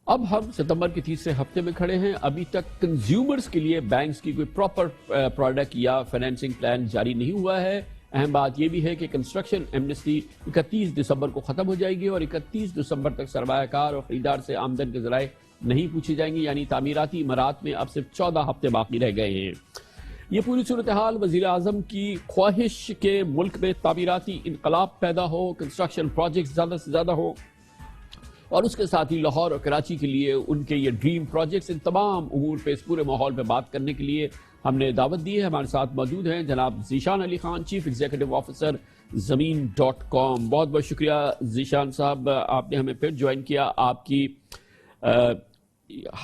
اب ہم ستمبر کے تیسرے ہفتے میں کھڑے ہیں. ابھی تک کنزیومرز کے لیے بینکس کی کوئی پراپر پروڈکٹ یا فائنینسنگ پلان جاری نہیں ہوا ہے. اہم بات یہ بھی ہے کہ کنسٹرکشن ایمنسٹی 31 دسمبر کو ختم ہو جائے گی اور 31 دسمبر تک سرمایہ کار اور خریدار سے آمدن کے ذرائع نہیں پوچھی جائیں گی. یعنی تعمیراتی عمارات میں اب صرف 14 ہفتے باقی رہ گئے ہیں. یہ پوری صورتحال وزیر اعظم کی خواہش کہ ملک میں تعمیراتی انقلاب پیدا ہو, کنسٹرکشن پروجیکٹس زیادہ سے زیادہ ہو, اور اس کے ساتھ ہی لاہور اور کراچی کے لیے ان کے یہ ڈریم پروجیکٹس, ان تمام امور پہ اس پورے ماحول پہ بات کرنے کے لیے ہم نے دعوت دی ہے. ہمارے ساتھ موجود ہیں جناب Zeeshan Ali Khan, chief executive officer زمین.com. بہت بہت شکریہ ذیشان صاحب, آپ نے ہمیں پھر جوائن کیا. آپ کی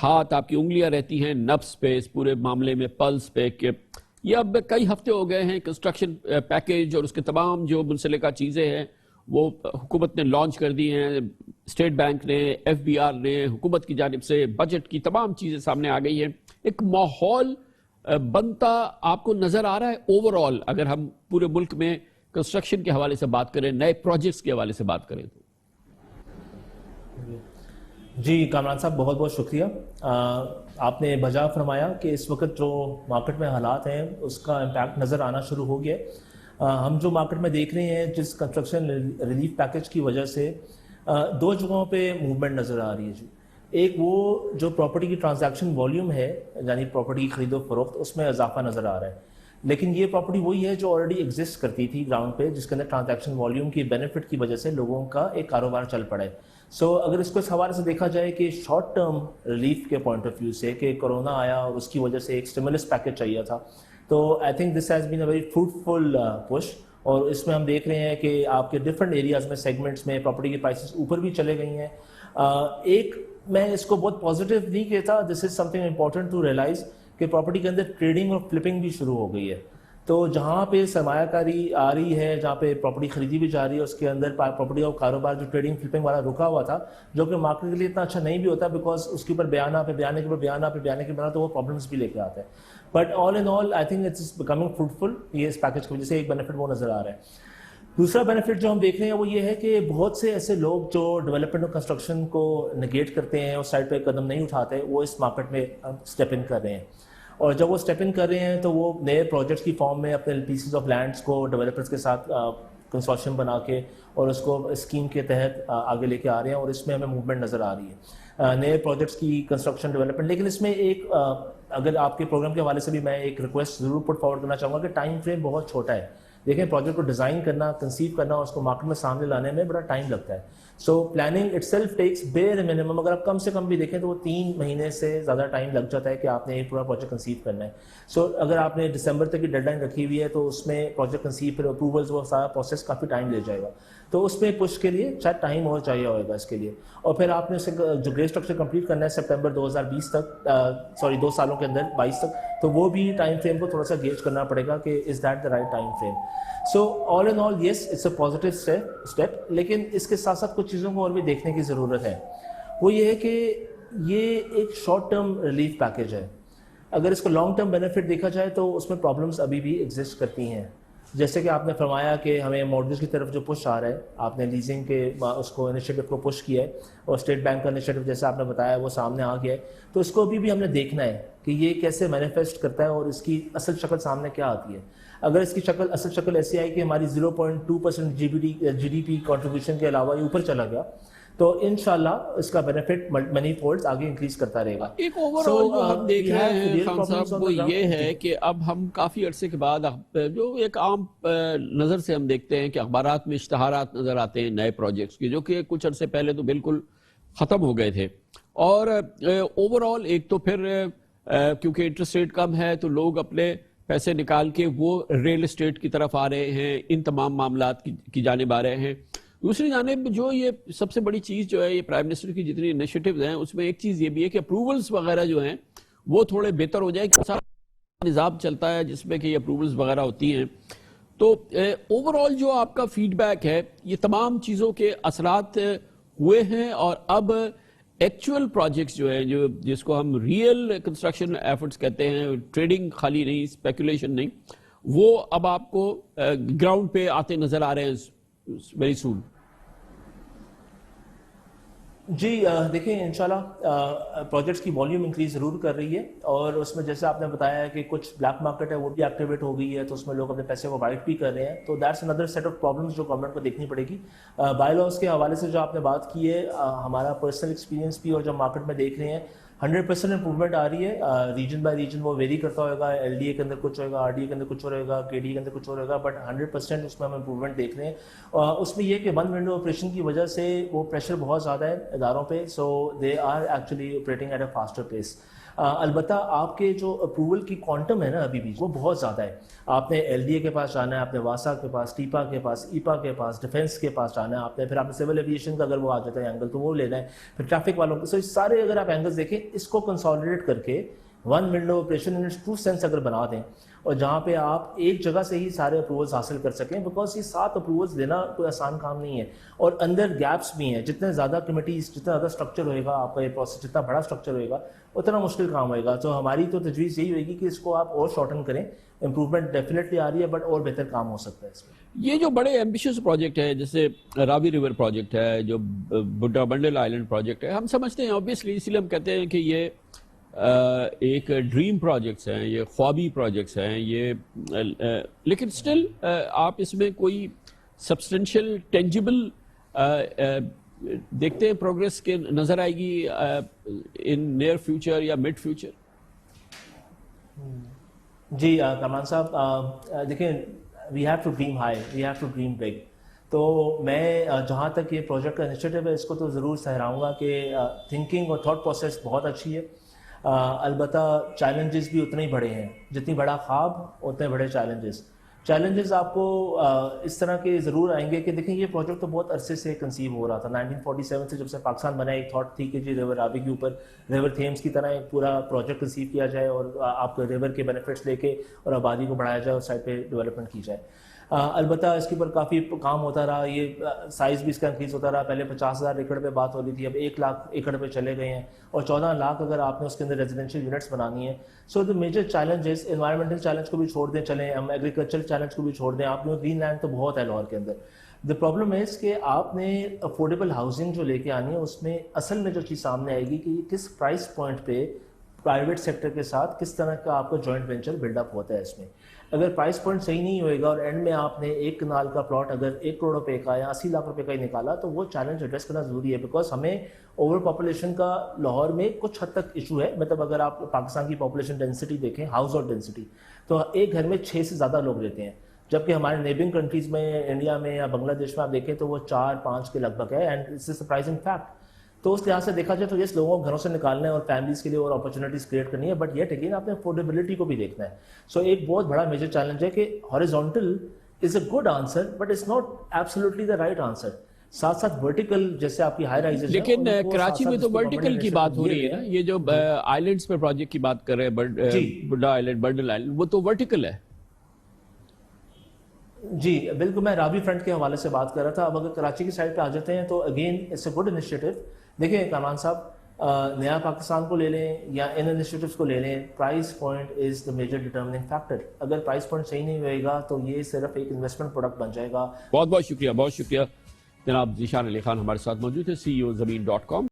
ہاتھ, آپ کی انگلیاں رہتی ہیں نبض پہ, اس پورے معاملے میں پلس پہ, کہ یہ اب کئی ہفتے ہو گئے ہیں کنسٹرکشن پیکیج اور اس کے تمام جو منسلکہ چیزیں ہیں وہ حکومت نے لانچ کر دی ہیں. اسٹیٹ بینک نے, ایف بی آر نے, حکومت کی جانب سے بجٹ کی تمام چیزیں سامنے آ گئی ہیں. ایک ماحول بنتا آپ کو نظر آ رہا ہے اوور آل, اگر ہم پورے ملک میں کنسٹرکشن کے حوالے سے بات کریں, نئے پروجیکٹس کے حوالے سے بات کریں تو؟ جی کامران صاحب, بہت بہت شکریہ. آپ نے بجا فرمایا کہ اس وقت جو مارکیٹ میں حالات ہیں اس کا امپیکٹ نظر آنا شروع ہو گیا. ہم جو مارکیٹ میں دیکھ رہے ہیں جس کنسٹرکشن ریلیف پیکیج کی وجہ سے دو جگہوں پہ موومنٹ نظر آ رہی ہے. جی, ایک وہ جو پراپرٹی کی ٹرانزیکشن والیوم ہے, یعنی پراپرٹی کی خرید و فروخت, اس میں اضافہ نظر آ رہا ہے. لیکن یہ پراپرٹی وہی ہے جو آلریڈی ایگزسٹ کرتی تھی گراؤنڈ پہ, جس کے اندر ٹرانزیکشن والیوم کی بینیفٹ کی وجہ سے لوگوں کا ایک کاروبار چل پڑا ہے. اگر اس کو اس حوالے سے دیکھا جائے کہ شارٹ ٹرم ریلیف کے پوائنٹ آف ویو سے کہ کرونا آیا اور اس کی وجہ سے ایک اسٹیمولس پیکیج چاہیے تھا, تو I think this has been a very fruitful push. اور اس میں ہم دیکھ رہے ہیں کہ آپ کے ڈفرینٹ ایریاز میں, سیگمنٹس میں پراپرٹی کی پرائسز اوپر بھی چلے گئی ہیں. ایک میں اس کو بہت پازیٹیو نہیں کہتا, this is something important to realize کہ پراپرٹی کے اندر ٹریڈنگ اور فلپنگ بھی شروع ہو گئی ہے. تو جہاں پہ سرمایہ کاری آ رہی ہے, جہاں پہ پراپرٹی خریدی بھی جا رہی ہے, اس کے اندر پراپرٹی کا کاروبار جو ٹریڈنگ فلپنگ والا رکا ہوا تھا, جو کہ مارکیٹ کے لیے اتنا اچھا نہیں بھی ہوتا, بیکاز اس کے اوپر بیانہ پہ بیانے کے اوپر بیانہ پہ بیانے کے بنا تو وہ پرابلمس بھی لے کے آتے ہیں. But all in all I think it's becoming fruitful. یہ اس پیکیج کی وجہ سے ایک بینیفٹ وہ نظر آ رہا ہے. دوسرا بینیفٹ جو ہم دیکھ رہے ہیں وہ یہ ہے کہ بہت سے ایسے لوگ جو ڈیولپمنٹ اور کنسٹرکشن کو نگیٹ کرتے ہیں, اس سائڈ پہ قدم نہیں اٹھاتے, وہ اس مارکیٹ میں اسٹیپ ان کر رہے ہیں. اور جب وہ اسٹیپ ان کر رہے ہیں تو وہ نئے پروجیکٹس کی فارم میں اپنے پیسز آف لینڈس کو ڈیولپرز کے ساتھ کنسورشیم بنا کے اور اس کو اسکیم کے تحت آگے لے کے آ رہے ہیں, اور اس میں ہمیں موومنٹ نظر آ رہی ہے نئے پروجیکٹس کی کنسٹرکشن ڈیولپمنٹ. لیکن اس میں ایک اگر آپ کے پروگرام کے حوالے سے بھی میں ایک ریکویسٹ ضرور پٹ فارورڈ کرنا چاہوں گا کہ ٹائم فریم بہت چھوٹا ہے. دیکھیں, پروجیکٹ کو ڈیزائن کرنا, کنسیو کرنا, اس کو مارکیٹ میں سامنے لانے میں بڑا ٹائم لگتا ہے. So planning itself takes bare minimum, اگر آپ کم سے کم بھی دیکھیں تو وہ 3 مہینے سے زیادہ ٹائم لگ جاتا ہے کہ آپ نے ایک پورا پروجیکٹ کنسیو کرنا ہے. اگر آپ نے دسمبر تک کی ڈیڈ لائن رکھی ہوئی ہے تو اس میں پروجیکٹ کنسیو پھر اپروولز, وہ سارا پروسیس کافی ٹائم لے جائے گا. تو اس میں پش کے لیے شاید ٹائم اور چاہیے ہوگا اس کے لیے. اور پھر آپ نے جو گرے اسٹرکچر کمپلیٹ کرنا ہے سپٹمبر 2020 تک, 2 سالوں کے اندر 22 تک, تو وہ بھی ٹائم فریم کو تھوڑا سا گیج کرنا پڑے گا کہ is that the right time frame. All in all yes, it's a positive step. لیکن اس کے ساتھ ساتھ کچھ چیزوں کو اور بھی دیکھنے کی ضرورت ہے. وہ یہ ہے کہ یہ ایک شارٹ ٹرم ریلیف پیکیج ہے. اگر اس کو لانگ ٹرم بینیفٹ دیکھا جائے تو اس میں پرابلمس ابھی بھی ایگزسٹ کرتی ہیں. جیسے کہ آپ نے فرمایا کہ ہمیں مارگیج کی طرف جو پش آ رہا ہے, آپ نے لیزنگ کے اس کو انیشیٹو کو پش کیا ہے, اور اسٹیٹ بینک کا انیشیٹو جیسے آپ نے بتایا وہ سامنے آ گیا ہے. تو اس کو ابھی ہم نے دیکھنا ہے کہ یہ کیسے مینیفیسٹ کرتا ہے اور اس کی اصل شکل سامنے کیا آتی ہے. اگر اس کی اصل شکل ایسی آئی کہ ہماری 0.2% جی ڈی پی کنٹریبیوشن کے علاوہ یہ اوپر چلا گیا, تو انشاءاللہ اس کا بینیفٹ منی فولڈز آگے انکریز کرتا رہے گا. ایک اوور آل جو ہم دیکھ رہے ہیں خان صاحب وہ یہ ہے کہ اب ہم کافی عرصے کے بعد جو ایک عام نظر سے ہم دیکھتے ہیں کہ اخبارات میں اشتہارات نظر آتے ہیں نئے پروجیکٹس کی, جو کہ کچھ عرصے پہلے تو بالکل ختم ہو گئے تھے. اور اوور آل ایک تو پھر کیونکہ انٹرسٹ ریٹ کم ہے تو لوگ اپنے پیسے نکال کے وہ ریل اسٹیٹ کی طرف آ رہے ہیں, ان تمام معاملات کی جانب آ رہے ہیں. دوسری جانب جو یہ سب سے بڑی چیز جو ہے یہ پرائم منسٹر کی جتنی انیشیٹیوز ہیں اس میں ایک چیز یہ بھی ہے کہ اپروولز وغیرہ جو ہیں وہ تھوڑے بہتر ہو جائے, کہ سارا نظام چلتا ہے جس میں کہ یہ اپروولز وغیرہ ہوتی ہیں. تو اوور آل جو آپ کا فیڈ بیک ہے, یہ تمام چیزوں کے اثرات ہوئے ہیں, اور اب ایکچوئل پروجیکٹس جو ہیں جو جس کو ہم ریئل کنسٹرکشن ایفرٹس کہتے ہیں, ٹریڈنگ خالی نہیں, اسپیکولیشن نہیں, وہ اب آپ کو گراؤنڈ پہ آتے نظر آ رہے ہیں ویری سون. جی دیکھیں انشاءاللہ پروجیکٹس کی والیوم انکریز ضرور کر رہی ہے، اور اس میں جیسے آپ نے بتایا ہے کہ کچھ بلیک مارکیٹ ہے وہ بھی ایکٹیویٹ ہو گئی ہے، تو اس میں لوگ اپنے پیسے کو وائٹ بھی کر رہے ہیں، تو that's another set of problems جو گورنمنٹ کو دیکھنی پڑے گی۔ بائی لاس کے حوالے سے جو آپ نے بات کی ہے، ہمارا پرسنل ایکسپیرینس بھی اور جو مارکیٹ میں دیکھ رہے ہیں 100% امپروومنٹ آ رہی ہے۔ ریجن بائی ریجن وہ ویری کرتا ہوگا، ایل ڈی اے کے اندر کچھ ہوگا، آر ڈی اے کے اندر کچھ اور ہوگا، کے ڈی اے کے اندر کچھ اور ہوگا، بٹ 100% اس میں ہم امپروومنٹ دیکھ رہے ہیں۔ اس میں یہ کہ ون ونڈو آپریشن کی وجہ سے وہ پریشر بہت زیادہ ہے اداروں پہ، so they are actually operating at a faster pace. البتہ آپ کے جو اپروول کی کوانٹم ہے نا ابھی بھی وہ بہت زیادہ ہے۔ آپ نے ایل ڈی اے کے پاس جانا ہے، آپ نے واسا کے پاس، ٹیپا کے پاس، ایپا کے پاس، ڈیفینس کے پاس جانا ہے آپ نے، پھر آپ نے سول ایویشن کا اگر وہ آ جاتا ہے اینگل تو وہ لینا ہے، پھر ٹریفک والوں کو، سو سارے اگر آپ اینگلز دیکھیں اس کو کنسالیڈیٹ کر کے one window operation in true sense اگر بنا دیں، اور جہاں پہ آپ ایک جگہ سے ہی سارے اپروولز حاصل کر سکیں، بیکاز یہ 7 اپروولز لینا کوئی آسان کام نہیں ہے، اور اندر گیپس بھی ہیں۔ جتنے زیادہ کمیٹیز، جتنا زیادہ اسٹرکچر ہوئے گا آپ کا یہ پروسیس، جتنا بڑا اسٹرکچر ہوئے گا اتنا مشکل کام ہوئے گا۔ تو ہماری تو تجویز یہی ہوئے گی کہ اس کو آپ اور شارٹن کریں۔ امپروومنٹ ڈیفینیٹلی آ رہی ہے، بٹ اور بہتر کام ہو سکتا ہے اس میں۔ یہ جو بڑے ایمبیشیس پروجیکٹ ہے جیسے راوی ریور پروجیکٹ ہے، جو بڈا بنڈل آئلینڈ پروجیکٹ ہے، ہم سمجھتے ہیں اوبیسلی، اسی لیے ہم کہتے ہیں کہ یہ ایک ڈریم پروجیکٹس ہیں، یہ خوابی پروجیکٹس ہیں یہ، لیکن سٹل آپ اس میں کوئی سبسٹینشیل ٹینجیبل دیکھتے ہیں پروگریس کے نظر آئے گی ان نیئر فیوچر یا مڈ فیوچر؟ جی کامران صاحب دیکھیں، we have to dream high, we have to dream big. تو میں جہاں تک یہ پروجیکٹ کا انیشیٹو ہے اس کو تو ضرور سہراؤں گا کہ تھنکنگ اور تھاٹ پروسیس بہت اچھی ہے، البتہ چیلنجز بھی اتنے ہی بڑے ہیں، جتنی بڑا خواب اتنے بڑے چیلنجز آپ کو اس طرح کے ضرور آئیں گے کہ دیکھیں یہ پروجیکٹ تو بہت عرصے سے کنسیو ہو رہا تھا، 1947 سے جب سے پاکستان بنا، ایک تھاٹ تھی کہ جی ریور راوی کے اوپر ریور تھیمز کی طرح ایک پورا پروجیکٹ کنسیو کیا جائے، اور آپ کو ریور کے بینیفٹس لے کے اور آبادی کو بڑھایا جائے اور سائڈ پہ ڈیولپمنٹ کی جائے۔ البتہ اس کے اوپر کافی کام ہوتا رہا، یہ سائز بھی اس کا انکریز ہوتا رہا، پہلے 50,000 ایکڑ پہ بات ہو رہی تھی، اب 1 لاکھ ایکڑ پہ چلے گئے ہیں، اور 14 لاکھ اگر آپ نے اس کے اندر ریزیڈینشیل یونٹس بنانی ہے۔ So the major challenges, environmental challenge کو بھی چھوڑ دیں، چلیں ہم ایگریکلچر چیلنج کو بھی چھوڑ دیں، آپ نے گرین لینڈ تو بہت ہے لاہور کے اندر۔ دا پرابلم از کہ آپ نے افورڈیبل ہاؤسنگ جو لے کے آنی ہے، اس میں اصل میں جو چیز سامنے آئے گی کہ یہ کس پرائس پوائنٹ پہ پرائیویٹ سیکٹر کے ساتھ کس طرح کا آپ کا جوائنٹ وینچر بلڈ اپ ہوتا ہے۔ اس میں اگر پرائس پوائنٹ صحیح نہیں ہوئے گا اور اینڈ میں آپ نے 1 کنال کا پلاٹ اگر 1 کروڑ روپے کا یا 80 لاکھ روپے کا ہی نکالا، تو وہ چیلنج ایڈریس کرنا ضروری ہے، بیکاز ہمیں اوور پاپولیشن کا لاہور میں کچھ حد تک ایشو ہے۔ مطلب اگر آپ پاکستان کی پاپولیشن ڈینسٹی دیکھیں، ہاؤس ہولڈ ڈینسٹی، تو ایک گھر میں 6 سے زیادہ لوگ رہتے ہیں، جبکہ ہمارے نیبرنگ کنٹریز میں، انڈیا میں یا بنگلہ دیش میں آپ دیکھیں تو وہ 4-5 کے لگ بھگ ہے، and it's a surprising fact. تو اس لحاظ سے دیکھا جائے تو اس لوگوں کو گھروں سے نکالنا ہے اور فیملیز کے لیے اور اپرچونیٹیز کریٹ کرنی ہے، بٹ یٹ اگین آپ نے افورڈیبلٹی کو بھی دیکھنا ہے۔ سو ایک بہت بڑا میجر چیلنج ہے کہ horizontal is a good answer, but it's not absolutely the right answer. ساتھ ساتھ ورٹیکل جیسے آپ کی ہائی رائزز، لیکن کراچی میں تو ورٹیکل کی بات ہو رہی ہے نا، یہ جو آئلینڈز پہ پروجیکٹ کی بات کر رہے ہیں، بڈا آئلینڈ، بنڈل آئلینڈ، وہ تو ورٹیکل ہے۔ جی بالکل، میں راوی فرنٹ کے حوالے سے بات کر رہا تھا۔ اب اگر کراچی کی سائڈ پہ آ جاتے ہیں تو again it's a good initiative. دیکھیں کامران صاحب، نیا پاکستان کو لے لیں یا ان انیشیٹوز کو لے لیں، price point is the major determining factor. اگر پرائس پوائنٹ صحیح نہیں ہوئے گا تو یہ صرف ایک انویسٹمنٹ پروڈکٹ بن جائے گا۔ بہت بہت شکریہ، بہت شکریہ جناب ذیشان علی خان ہمارے ساتھ موجود ہے، CEO زمین.com۔